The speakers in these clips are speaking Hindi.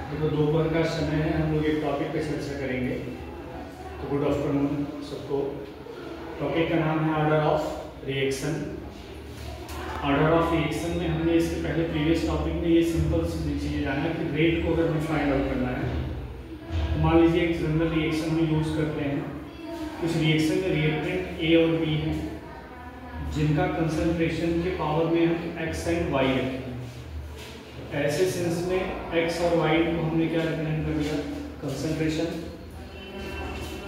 देखो दोपहर का समय है, हम लोग एक टॉपिक पे चर्चा करेंगे। तो गुड आफ्टरनून सबको। टॉपिक का नाम है order of reaction. Order of reaction में हमने इसके पहले प्रीवियस टॉपिक में ये सिंपल सी चीज़ें जाना कि रेट को अगर हमें फाइंड आउट करना है तो मान लीजिए एक जनरल रिएक्शन हम यूज़ करते हैं। उस रिएक्शन में रिएक्टेंट ए और बी है जिनका कंसंट्रेशन के पावर में हम एक्स एंड वाई रखें। ऐसे सेंस में x और y को हमने क्या रिप्रेजेंट कर दिया, कंसंट्रेशन।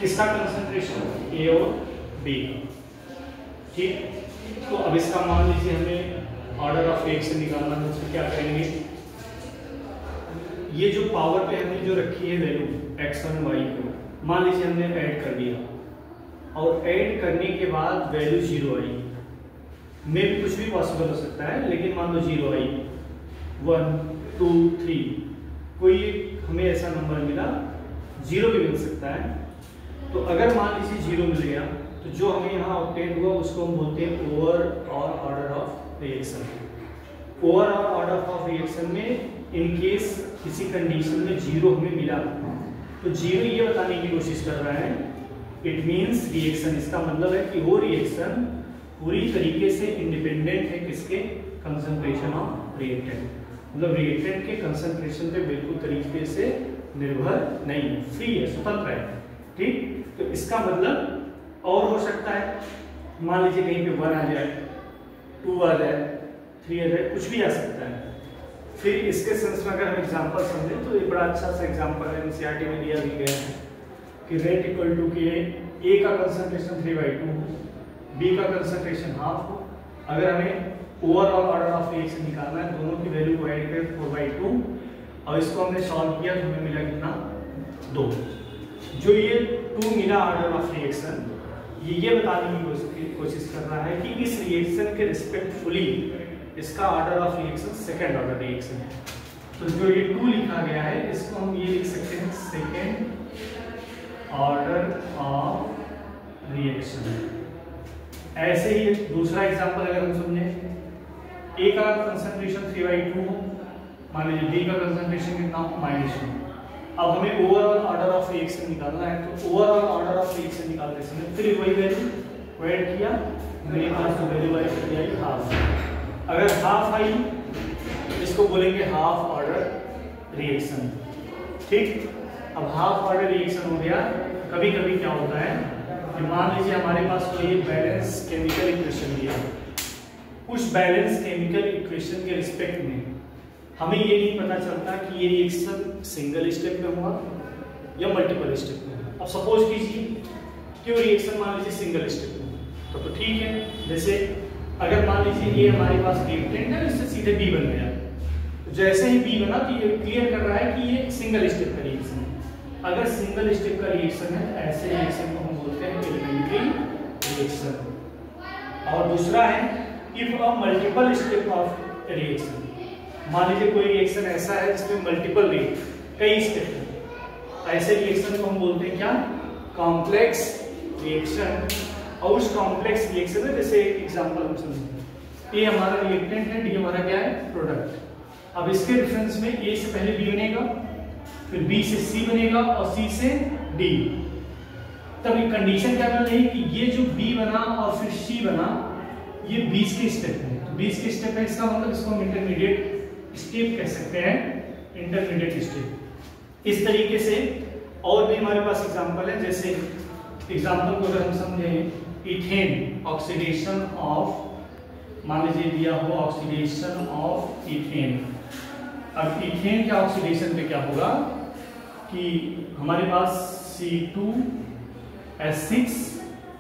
किसका कंसंट्रेशन, a और b। ठीक, तो अब इसका मान लीजिए हमें ऑर्डर ऑफ रिएक्शन निकालना है। तो क्या करेंगे, ये जो पावर पे हमने जो रखी है वैल्यू x और y को मान लीजिए हमने ऐड कर दिया और ऐड करने के बाद वैल्यू 0 आई। में भी कुछ भी पॉसिबल हो सकता है, लेकिन मान लो 0 आई, 1 2 3 कोई हमें ऐसा नंबर मिला, 0 भी मिल सकता है। तो अगर मान लीजिए 0 मिल गया तो जो हमें यहाँ ऑब्टेन हुआ उसको हम बोलते हैं over order of reaction. Over order of reaction में इन केस किसी कंडीशन में 0 हमें मिला तो 0 ये बताने की कोशिश कर रहा है इट मीन्स रिएक्शन। इसका मतलब है कि वो रिएक्शन पूरी तरीके से इंडिपेंडेंट है किसके, कंसंट्रेशन ऑफ रिएक्टेंट। मतलब रिएक्टेंट के कंसंट्रेशन पे बिल्कुल तरीके से निर्भर नहीं है, फ्री है, स्वतंत्र है। ठीक, तो इसका मतलब और हो सकता है, मान लीजिए कहीं पे 1 आ जाए, 2 आ जाए, 3 आ जाए, कुछ भी आ सकता है। फिर इसके सेंस में अगर हम एग्जांपल समझें तो एक बड़ा अच्छा सा एग्जांपल है, एनसीईआरटी में दिया भी गया है कि रेट इक्वल टू के ए का कंसंट्रेशन 3/2, बी का कंसंट्रेशन हाफ हो। अगर हमें ओवरऑल ऑर्डर ऑफ रिएक्शन निकालना है, दोनों की वैल्यू को ऐड करें 4/2 और इसको हमने सॉल्व किया तो हमें मिला कितना, 2। जो ये 2 मिला ऑर्डर ऑफ रिएक्शन, ये बताने की कोशिश कर रहा है कि इस रिएक्शन के रिस्पेक्टफुली इसका order of reaction second order reaction है। तो जो ये 2 लिखा गया है इसको हम ये लिख सकते हैं सेकंड ऑर्डर ऑफ रिएक्शन। ऐसे ही दूसरा एग्जांपल अगर हम समझें, ए का कंसंट्रेशन 3/2 हो, मान लीजिए बी का कंसंट्रेशन कितना, -2। अब हमें ओवरऑल ऑर्डर ऑफ रिएक्शन निकालना है, तो ओवरऑल ऑर्डर ऑफ रिएक्शन निकालते समय फिर वही वैल्यू ऐड किया, मेरे पास वैल्यू आई हाफ। अगर हाफ आई इसको बोलेंगे हाफ ऑर्डर रिएक्शन। ठीक, अब हाफ ऑर्डर रिएक्शन हो गया। कभी कभी क्या होता है कि मान लीजिए हमारे पास कोई बैलेंस केमिकल इक्वेशन दिया, उस बैलेंस केमिकल इक्वेशन के रिस्पेक्ट में हमें ये नहीं पता चलता कि ये रिएक्शन सिंगल स्टेप में हुआ या मल्टीपल स्टेप में। अब सपोज कीजिए कि वो रिएक्शन मान लीजिए सिंगल स्टेप में, तो ठीक है। जैसे अगर मान लीजिए ये हमारे पास रिएक्टेंट है, इससे सीधे बी बन गया, तो जैसे ही बी बना तो ये क्लियर कर रहा है कि ये सिंगल स्टेप का रिएक्शन है। अगर सिंगल स्टेप का रिएक्शन है, ऐसे रिएक्शन को हम बोलते हैं एलिमेंट्री रिएक्शन। और दूसरा है if a multiple step of reaction. मान लीजिए कोई रिएक्शन ऐसा है जिसमें मल्टीपल कई स्टेप है, ऐसे रिएक्शन को हम बोलते हैं क्या, कॉम्प्लेक्स रिएक्शन। और उस कॉम्प्लेक्स रिएक्शन में जैसे एग्जांपल हम समझें, ए हमारा रिएक्टेंट है, डी हमारा क्या है, प्रोडक्ट। अब इसके डिफरेंस में ए से पहले बी बनेगा, फिर बी से सी बनेगा और सी से डी। तब एक कंडीशन क्या बन रही है कि ये जो बी बना और फिर सी बना, ये 20 के स्टेप है। तो 20 के स्टेप है, इसका मतलब इसको हम इंटरमीडिएट स्टेप कह सकते हैं, इंटरमीडिएट स्टेप। इस तरीके से और भी हमारे पास एग्जांपल है। जैसे एग्जांपल को अगर हम समझें, इथेन ऑक्सीडेशन ऑफ, मान लीजिए दिया हो ऑक्सीडेशन ऑफ इथेन। अब इथेन के ऑक्सीडेशन पे क्या होगा कि हमारे पास C2H6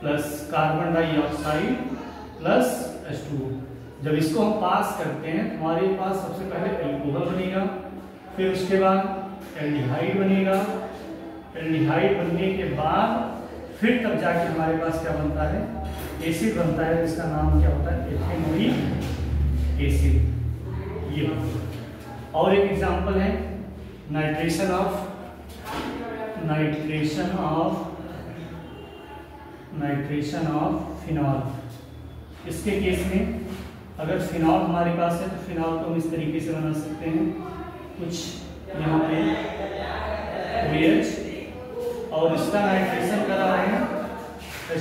plus carbon dioxide plus H2O। जब इसको हम पास करते हैं हमारे पास सबसे पहले एल्कोहल बनेगा, फिर उसके बाद एल्डिहाइड बनेगा। एल्डिहाइड बनने के बाद फिर तब जाके हमारे पास क्या बनता है, एसिड बनता है, जिसका नाम क्या होता है, इथेनोइक एसिड। ये और एक एग्जांपल है नाइट्रेशन ऑफ फिनॉल। इसके केस में अगर फिनॉल हमारे पास है तो फिनॉल को हम इस तरीके से बना सकते हैं, कुछ यहाँ पे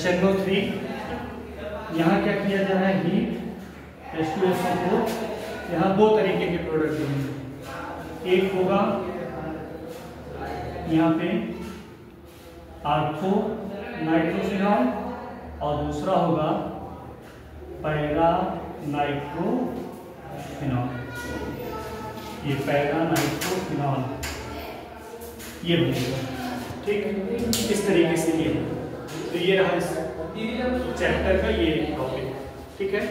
HNO3, यहाँ क्या किया जा रहा है, हीट H2SO4। यहाँ दो तरीके के प्रोडक्ट होंगे, एक होगा यहाँ पे आर्थो नाइट्रोफिनॉल और दूसरा होगा पैरा नाइट्रोफिनॉल। ये पैरा नाइट्रोफिनॉल ये बनेगा, ठीक, इस तरीके से ये। तो ये रहा इस चैप्टर का ये टॉपिक, ठीक है।